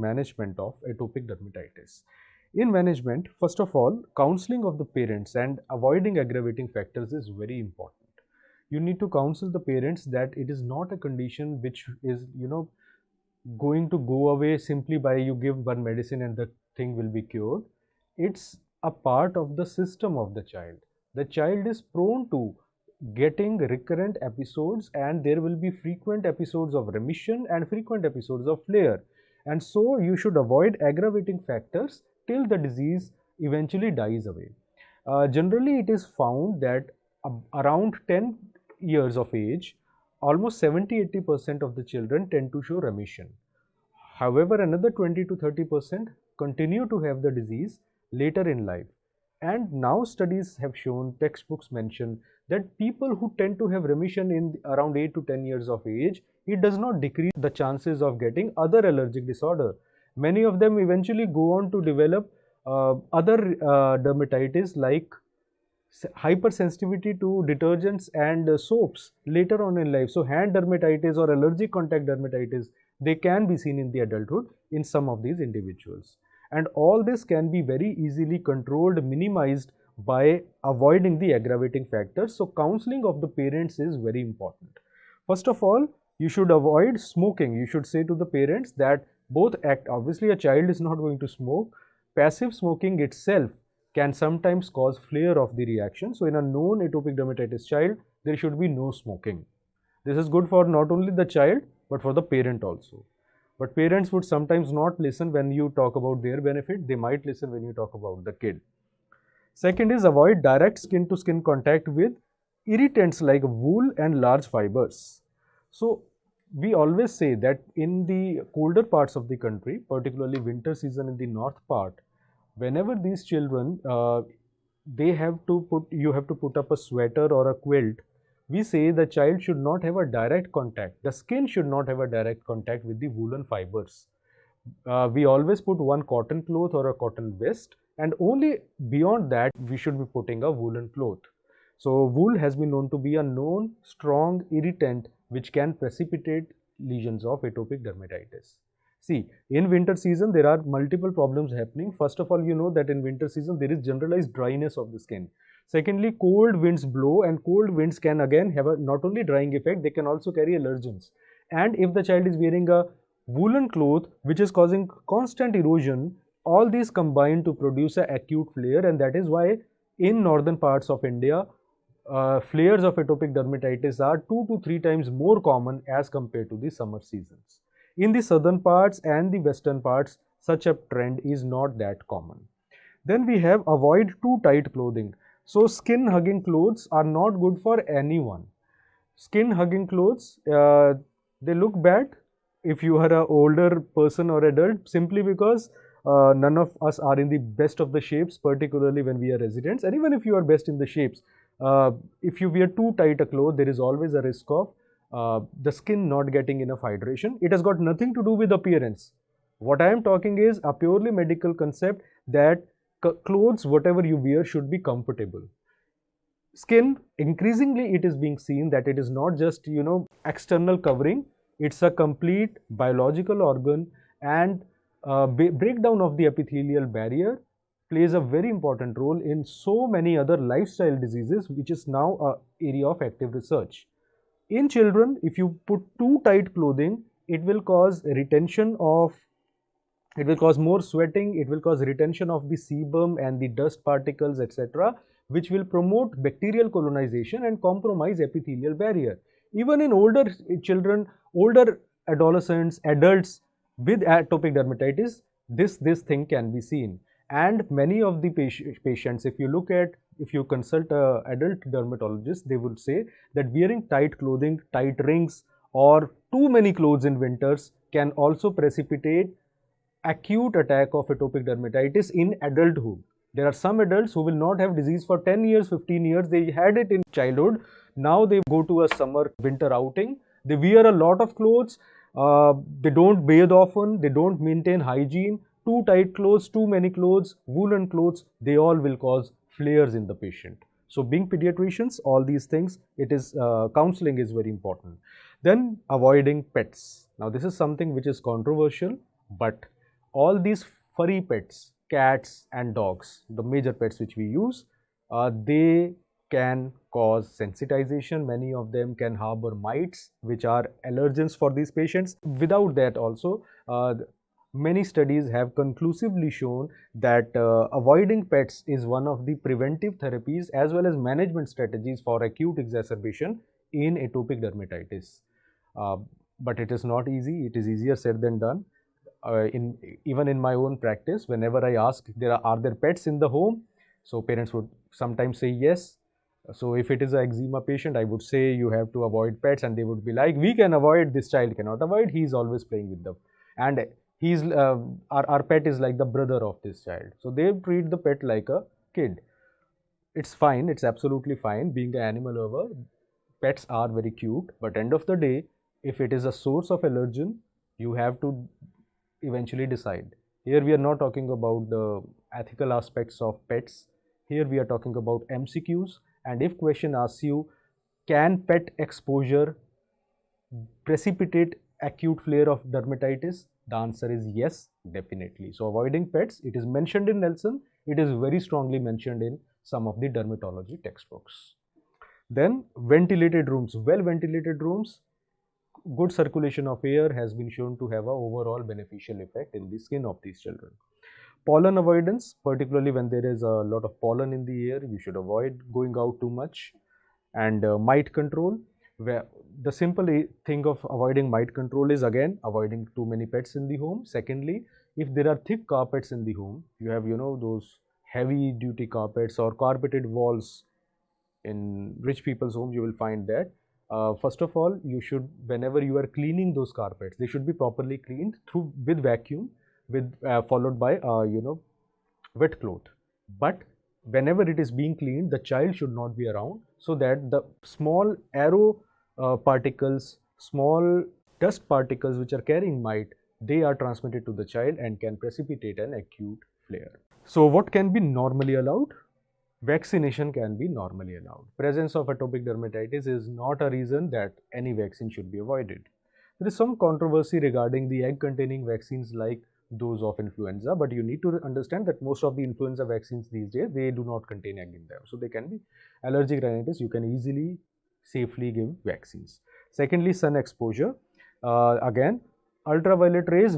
management of atopic dermatitis. In management, first of all, counseling of the parents and avoiding aggravating factors is very important. You need to counsel the parents that it is not a condition which is, going to go away simply by you give one medicine and the thing will be cured. It's a part of the system of the child. The child is prone to getting recurrent episodes, and there will be frequent episodes of remission and frequent episodes of flare. And so you should avoid aggravating factors till the disease eventually dies away. Generally, it is found that around 10 years of age, almost 70-80% of the children tend to show remission. However, another 20 to 30% continue to have the disease later in life. And now studies have shown, textbooks mention that people who tend to have remission in around 8 to 10 years of age, it does not decrease the chances of getting other allergic disorder. Many of them eventually go on to develop other dermatitis like hypersensitivity to detergents and soaps later on in life. So hand dermatitis or allergic contact dermatitis, they can be seen in the adulthood in some of these individuals. And all this can be very easily controlled, minimized by avoiding the aggravating factors. So counseling of the parents is very important. First of all, you should avoid smoking. You should say to the parents that both act, obviously a child is not going to smoke. Passive smoking itself can sometimes cause flare of the reaction. So in a known atopic dermatitis child, there should be no smoking. This is good for not only the child, but for the parent also. But parents would sometimes not listen when you talk about their benefit. They might listen when you talk about the kid. Second is avoid direct skin to skin contact with irritants like wool and large fibers. So we always say that in the colder parts of the country, particularly winter season in the north part, whenever these children, you have to put up a sweater or a quilt, we say the child should not have a direct contact. The skin should not have a direct contact with the woolen fibers. We always put one cotton cloth or a cotton vest, and only beyond that we should be putting a woolen cloth. So wool has been known to be a known strong irritant which can precipitate lesions of atopic dermatitis. See, in winter season there are multiple problems happening. First of all, you know that in winter season there is generalized dryness of the skin. Secondly, cold winds blow, and cold winds can again have a not only drying effect, they can also carry allergens. And if the child is wearing a woolen cloth which is causing constant erosion, all these combine to produce an acute flare, and that is why in northern parts of India, flares of atopic dermatitis are 2 to 3 times more common as compared to the summer seasons. In the southern parts and the western parts, such a trend is not that common. Then we have avoid too tight clothing. So skin hugging clothes are not good for anyone. Skin hugging clothes, they look bad if you are an older person or adult, simply because none of us are in the best of the shapes, particularly when we are residents. And even if you are best in the shapes, if you wear too tight a cloth, there is always a risk of the skin not getting enough hydration. It has got nothing to do with appearance. What I am talking is a purely medical concept that clothes, whatever you wear, should be comfortable. Skin, increasingly it is being seen that it is not just, external covering, it's a complete biological organ, and breakdown of the epithelial barrier plays a very important role in so many other lifestyle diseases, which is now an area of active research. In children, if you put too tight clothing, it will cause more sweating, it will cause retention of the sebum and the dust particles, etc., which will promote bacterial colonization and compromise epithelial barrier. Even in older children, older adolescents, adults with atopic dermatitis, this thing can be seen. And many of the patients, if you consult an adult dermatologist, they would say that wearing tight clothing, tight rings, or too many clothes in winters can also precipitate acute attack of atopic dermatitis in adulthood. There are some adults who will not have disease for 10 years, 15 years. They had it in childhood. Now they go to a summer, winter outing. They wear a lot of clothes. They don't bathe often. They don't maintain hygiene. Too tight clothes, too many clothes, woolen clothes, they all will cause flares in the patient. So being pediatricians, all these things, counseling is very important. Then avoiding pets. Now this is something which is controversial, but all these furry pets, cats and dogs, the major pets which we use, they can cause sensitization. Many of them can harbor mites, which are allergens for these patients. Without that also, many studies have conclusively shown that avoiding pets is one of the preventive therapies as well as management strategies for acute exacerbation in atopic dermatitis. Uh, but it is not easy. It is easier said than done. Even in my own practice, whenever I ask, are there pets in the home? So parents would sometimes say yes. So if it is an eczema patient, I would say you have to avoid pets, and they would be like, we can avoid, this child cannot avoid, he is always playing with them. And he's our pet is like the brother of this child. So they treat the pet like a kid. It's fine, it's absolutely fine. Being an animal lover, pets are very cute, but end of the day, if it is a source of allergen, you have to eventually decide. Here we are not talking about the ethical aspects of pets. Here we are talking about MCQs. And if question asks you, can pet exposure precipitate acute flare of dermatitis? The answer is yes, definitely. So avoiding pets, it is mentioned in Nelson. It is very strongly mentioned in some of the dermatology textbooks. Then ventilated rooms. Well ventilated rooms, good circulation of air has been shown to have an overall beneficial effect in the skin of these children. Pollen avoidance, particularly when there is a lot of pollen in the air, you should avoid going out too much. And mite control, where the simple thing of avoiding mite control is again avoiding too many pets in the home. Secondly, if there are thick carpets in the home, you have those heavy duty carpets or carpeted walls in rich people's homes, you will find that first of all, you should, whenever you are cleaning those carpets, they should be properly cleaned with vacuum, with followed by wet cloth. But whenever it is being cleaned, the child should not be around, so that the small aero particles, small dust particles which are carrying mite, they are transmitted to the child and can precipitate an acute flare. So what can be normally allowed? Vaccination can be normally allowed. Presence of atopic dermatitis is not a reason that any vaccine should be avoided. There is some controversy regarding the egg-containing vaccines like those of influenza, but you need to understand that most of the influenza vaccines these days, they do not contain egg in them. So they can be allergic rhinitis. You can easily, safely give vaccines. Secondly, sun exposure. Again, ultraviolet rays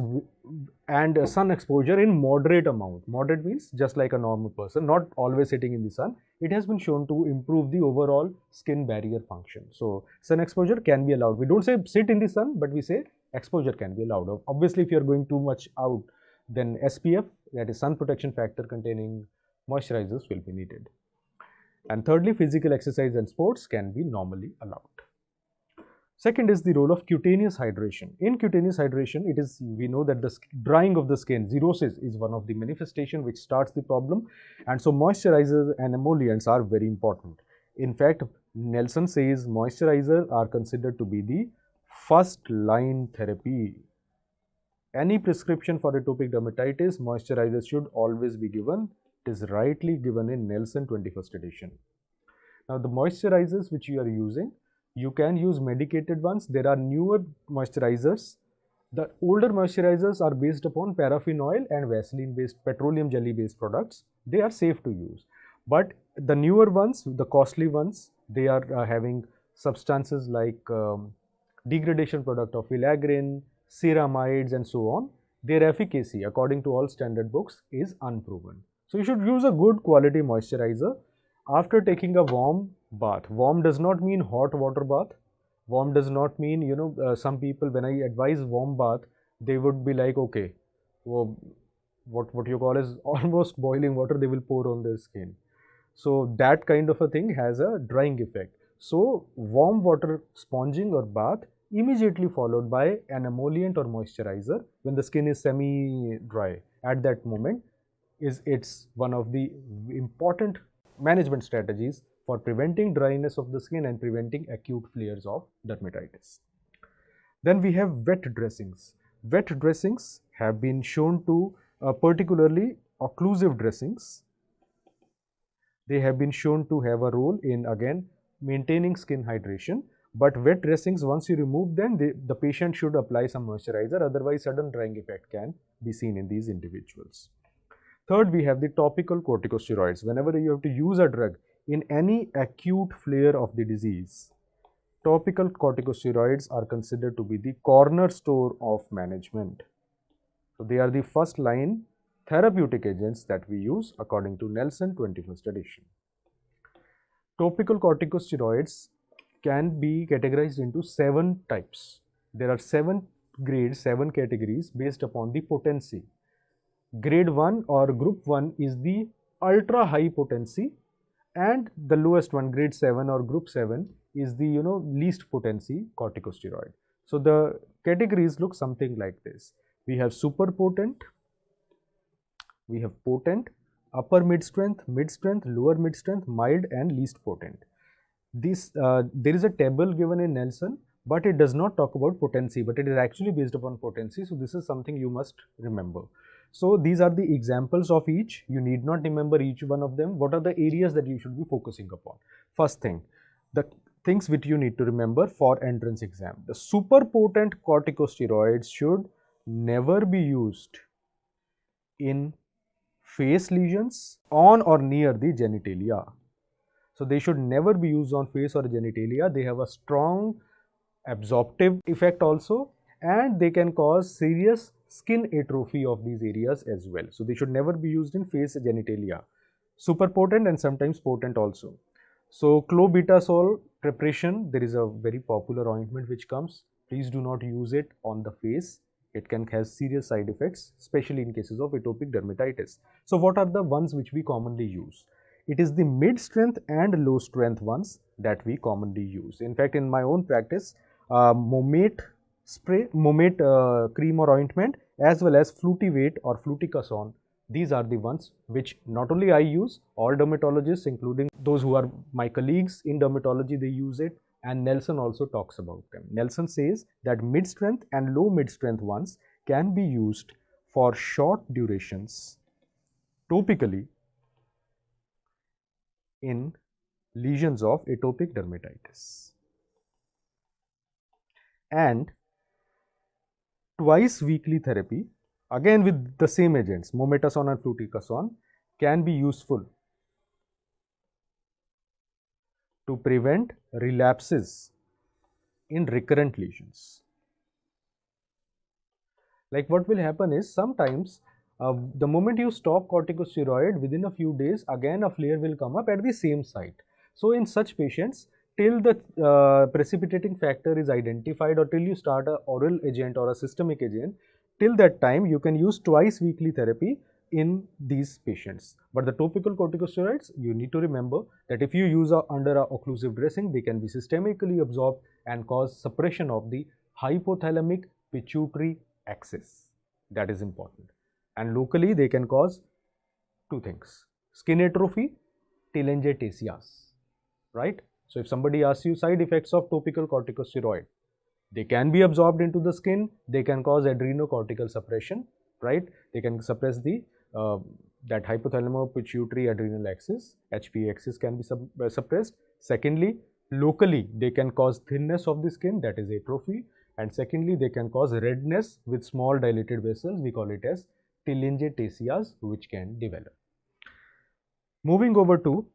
and sun exposure in moderate amount. Moderate means just like a normal person, not always sitting in the sun. It has been shown to improve the overall skin barrier function. So sun exposure can be allowed. We don't say sit in the sun, but we say exposure can be allowed. Obviously, if you are going too much out, then SPF, that is sun protection factor containing moisturizers, will be needed. And thirdly, physical exercise and sports can be normally allowed. Second is the role of cutaneous hydration. In cutaneous hydration, we know that the drying of the skin, xerosis, is one of the manifestations which starts the problem. And so moisturizers and emollients are very important. In fact, Nelson says moisturizers are considered to be the first line therapy. Any prescription for atopic dermatitis, moisturizers should always be given. It is rightly given in Nelson 21st edition. Now the moisturizers which you are using, you can use medicated ones. There are newer moisturizers. The older moisturizers are based upon paraffin oil and Vaseline based, petroleum jelly based products. They are safe to use. But the newer ones, the costly ones, they are having substances like degradation product of filaggrin, ceramides and so on. Their efficacy, according to all standard books, is unproven. So you should use a good quality moisturizer after taking a warm bath. Warm does not mean hot water bath. Warm does not mean, some people, when I advise warm bath, they would be like, okay, well, what you call is almost boiling water they will pour on their skin. So that kind of a thing has a drying effect. So warm water sponging or bath immediately followed by an emollient or moisturizer when the skin is semi-dry. At that moment, it's one of the important management strategies for preventing dryness of the skin and preventing acute flares of dermatitis. Then we have wet dressings. Wet dressings have been shown to, particularly occlusive dressings, they have been shown to have a role in, again, maintaining skin hydration. But wet dressings, once you remove them, the patient should apply some moisturizer, otherwise sudden drying effect can be seen in these individuals. Third, we have the topical corticosteroids. Whenever you have to use a drug in any acute flare of the disease, topical corticosteroids are considered to be the cornerstone of management. So they are the first line therapeutic agents that we use according to Nelson 21st edition. Topical corticosteroids can be categorized into 7 types. There are 7 grades, 7 categories based upon the potency. Grade 1 or group 1 is the ultra high potency, and the lowest one, grade 7 or group 7, is the least potency corticosteroid. So the categories look something like this. We have super potent, we have potent, upper mid strength, lower mid strength, mild, and least potent. This there is a table given in Nelson, but it does not talk about potency, but it is actually based upon potency. So this is something you must remember. So these are the examples of each. You need not remember each one of them. What are the areas that you should be focusing upon? First thing, the things which you need to remember for entrance exam. The super potent corticosteroids should never be used in face lesions on or near the genitalia. So they should never be used on face or genitalia. They have a strong absorptive effect also, and they can cause serious skin atrophy of these areas as well. So they should never be used in face genitalia. Super potent and sometimes potent also. So clobetasol preparation, there is a very popular ointment which comes. Please do not use it on the face. It can cause serious side effects, especially in cases of atopic dermatitis. So what are the ones which we commonly use? It is the mid strength and low strength ones that we commonly use. In fact, in my own practice, Momate spray, Momate cream or ointment, as well as Flutivate or Fluticasone, these are the ones which not only I use, all dermatologists, including those who are my colleagues in dermatology, they use it, and Nelson also talks about them. Nelson says that mid strength and low mid strength ones can be used for short durations topically in lesions of atopic dermatitis. And twice weekly therapy, again with the same agents, mometasone and fluticasone, can be useful to prevent relapses in recurrent lesions. Like what will happen is, sometimes the moment you stop corticosteroid, within a few days again a flare will come up at the same site. So in such patients, till the precipitating factor is identified, or till you start an oral agent or a systemic agent, till that time you can use twice weekly therapy in these patients. But the topical corticosteroids, you need to remember that if you use under a occlusive dressing, they can be systemically absorbed and cause suppression of the hypothalamic pituitary axis. That is important. And locally they can cause 2 things: skin atrophy, telangiectasias, right? So if somebody asks you side effects of topical corticosteroid, they can be absorbed into the skin, they can cause adrenocortical suppression, right? They can suppress the that hypothalamo-pituitary adrenal axis, HPA axis can be suppressed. Secondly, locally they can cause thinness of the skin, that is atrophy. And secondly, they can cause redness with small dilated vessels, we call it as telangiectasias, which can develop. Moving over to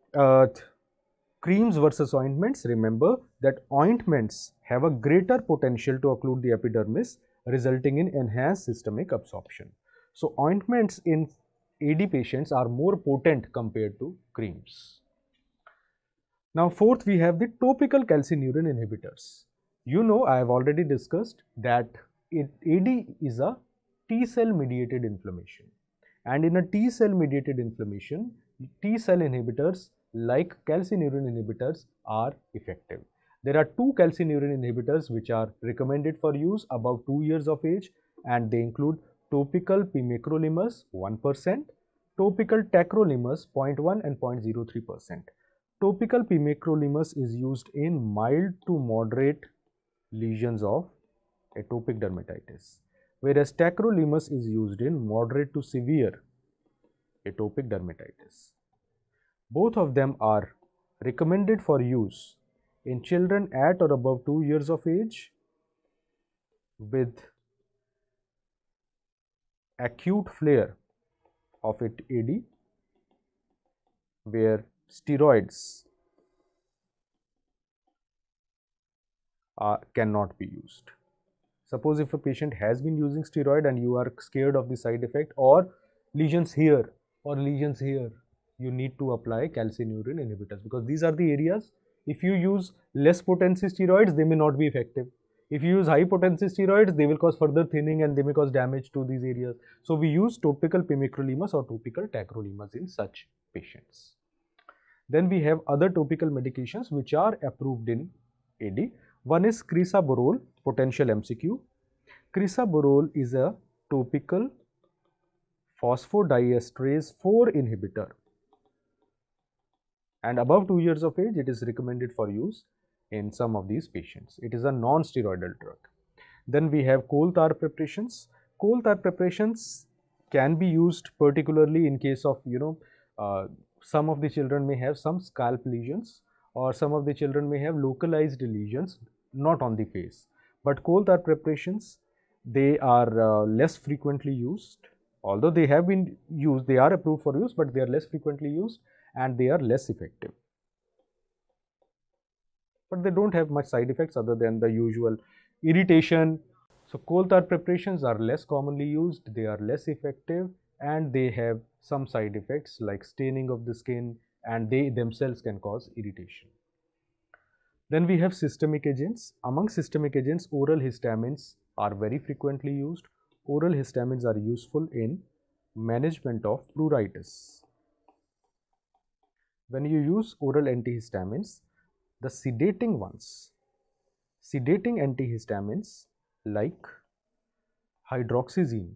creams versus ointments, remember that ointments have a greater potential to occlude the epidermis, resulting in enhanced systemic absorption. So ointments in AD patients are more potent compared to creams. Now fourth, we have the topical calcineurin inhibitors. You know, I have already discussed that AD is a T-cell mediated inflammation, and in a T-cell mediated inflammation, T-cell inhibitors like calcineurin inhibitors are effective. There are 2 calcineurin inhibitors which are recommended for use above 2 years of age, and they include topical pimecrolimus 1%, topical tacrolimus 0.1 and 0.03%. Topical pimecrolimus is used in mild to moderate lesions of atopic dermatitis, whereas tacrolimus is used in moderate to severe atopic dermatitis. Both of them are recommended for use in children at or above 2 years of age with acute flare of AD where steroids cannot be used. Suppose if a patient has been using steroid and you are scared of the side effect or lesions here or lesions here, you need to apply calcineurin inhibitors, because these are the areas, if you use less potency steroids, they may not be effective. If you use high potency steroids, they will cause further thinning and they may cause damage to these areas. So we use topical pimecrolimus or topical tacrolimus in such patients. Then we have other topical medications which are approved in AD. One is crisaborole, potential MCQ. Crisaborole is a topical phosphodiesterase 4 inhibitor, and above 2 years of age it is recommended for use in some of these patients. It is a non-steroidal drug. Then we have coal tar preparations. Coal tar preparations can be used particularly in case of, some of the children may have some scalp lesions, or some of the children may have localized lesions, not on the face. But coal tar preparations, they are less frequently used. Although they have been used, they are approved for use, but they are less frequently used and they are less effective. But they don't have much side effects other than the usual irritation. So coal tar preparations are less commonly used, they are less effective, and they have some side effects like staining of the skin, and they themselves can cause irritation. Then we have systemic agents. Among systemic agents, oral histamines are very frequently used. Oral histamines are useful in management of pruritus. When you use oral antihistamines, the sedating ones, sedating antihistamines like hydroxyzine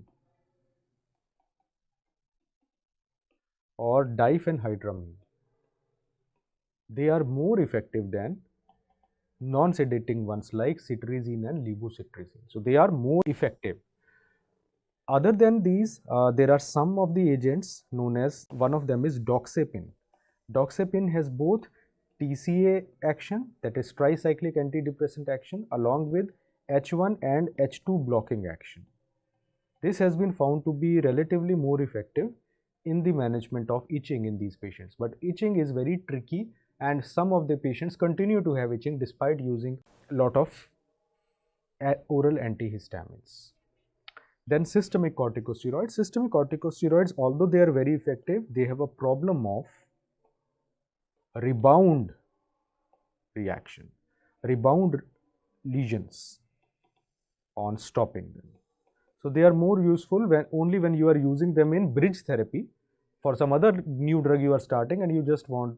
or diphenhydramine, they are more effective than non-sedating ones like cetirizine and levocetirizine. So they are more effective. Other than these, there are some of the agents known as, one of them is doxepin. Doxepin has both TCA action, that is tricyclic antidepressant action, along with H1 and H2 blocking action. This has been found to be relatively more effective in the management of itching in these patients. But itching is very tricky, and some of the patients continue to have itching despite using a lot of oral antihistamines. Then systemic corticosteroids. Systemic corticosteroids, although they are very effective, they have a problem of rebound reaction, rebound lesions on stopping them. So they are more useful only when you are using them in bridge therapy for some other new drug you are starting and you just want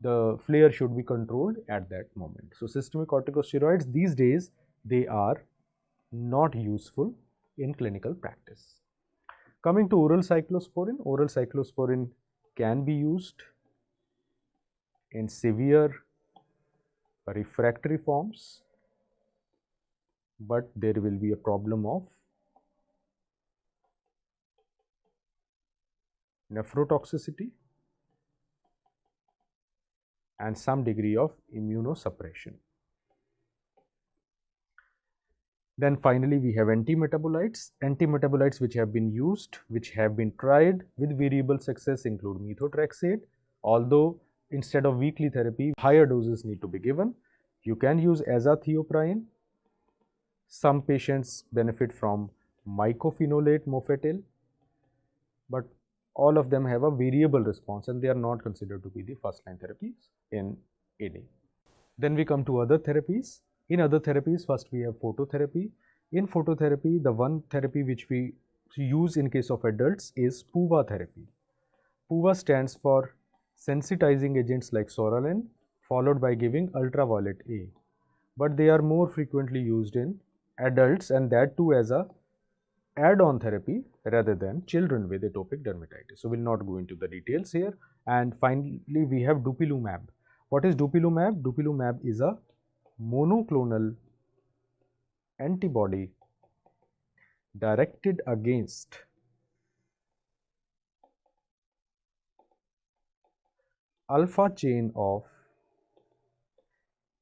the flare should be controlled at that moment. So systemic corticosteroids these days, they are not useful in clinical practice. Coming to oral cyclosporin can be used in severe refractory forms, but there will be a problem of nephrotoxicity and some degree of immunosuppression. Then finally, we have antimetabolites. Antimetabolites which have been used, which have been tried with variable success include methotrexate. Although instead of weekly therapy, higher doses need to be given. You can use azathioprine. Some patients benefit from mycophenolate mofetil, but all of them have a variable response and they are not considered to be the first line therapies in AD. Then we come to other therapies. In other therapies, first we have phototherapy. In phototherapy, the one therapy which we use in case of adults is PUVA therapy. PUVA stands for sensitizing agents like psoralen, followed by giving ultraviolet A. But they are more frequently used in adults, and that too as a add-on therapy rather than children with atopic dermatitis. So we'll not go into the details here. And finally, we have dupilumab. What is dupilumab? Dupilumab is a monoclonal antibody directed against alpha chain of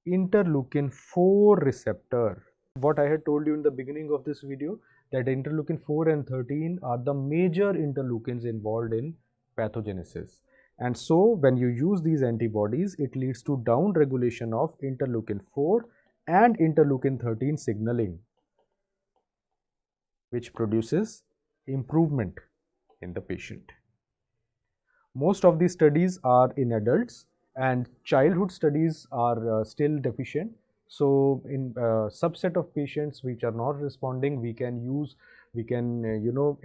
interleukin 4 receptor. What I had told you in the beginning of this video, that interleukin 4 and 13 are the major interleukins involved in pathogenesis. And so when you use these antibodies, it leads to down regulation of interleukin 4 and interleukin 13 signaling, which produces improvement in the patient. Most of these studies are in adults, and childhood studies are still deficient. So in subset of patients which are not responding, we can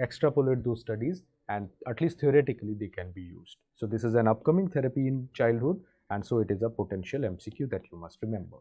extrapolate those studies, and at least theoretically they can be used. So this is an upcoming therapy in childhood, and so it is a potential MCQ that you must remember.